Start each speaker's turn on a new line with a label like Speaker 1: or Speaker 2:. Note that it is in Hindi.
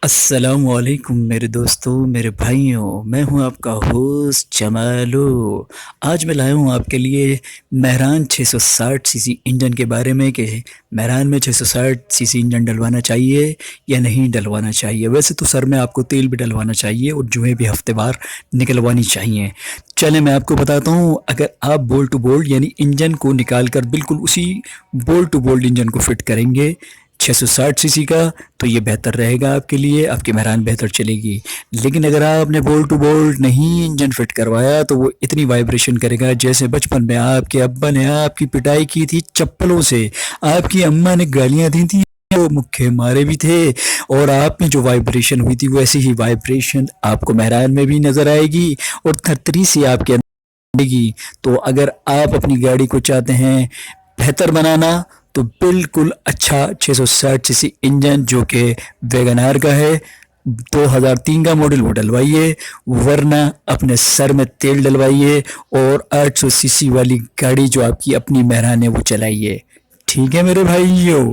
Speaker 1: अस्सलामुअलैकुम मेरे दोस्तों, मेरे भाइयों, मैं हूं आपका होस्ट जमालो। आज मैं लाया हूं आपके लिए मेहरान 660 सीसी इंजन के बारे में कि मेहरान में 660 सीसी इंजन डलवाना चाहिए या नहीं डलवाना चाहिए। वैसे तो सर में आपको तेल भी डलवाना चाहिए और जुएँ भी हफ्तेवार निकलवानी चाहिए। चलें मैं आपको बताता हूं, अगर आप बोल्ट टू बोल्ट यानी इंजन को निकाल कर बिल्कुल उसी बोल्ट टू बोल्ट इंजन को फिट करेंगे 660 सीसी का, तो ये बेहतर रहेगा आपके लिए, आपकी मेहरान बेहतर चलेगी। लेकिन अगर आपने बोल्ट टू बोल्ट नहीं इंजन फिट करवाया तो वो इतनी वाइब्रेशन करेगा जैसे बचपन में आपके अब्बा ने आपकी पिटाई की थी चप्पलों से, आपकी अम्मा ने गालियां दी थी, वो मुक्के मारे भी थे, और आप में जो वाइब्रेशन हुई थी वैसी ही वाइब्रेशन आपको मेहरान में भी नजर आएगी और थरथरी से आपके अंदर आएगी। तो अगर आप अपनी गाड़ी को चाहते हैं बेहतर बनाना तो बिल्कुल अच्छा 660 सीसी इंजन जो कि वैगनार का है, 2003 का मॉडल, वो डलवाइए, वरना अपने सर में तेल डलवाइए और 800 सीसी वाली गाड़ी जो आपकी अपनी मेहरान है वो चलाइए। ठीक है मेरे भाइयों।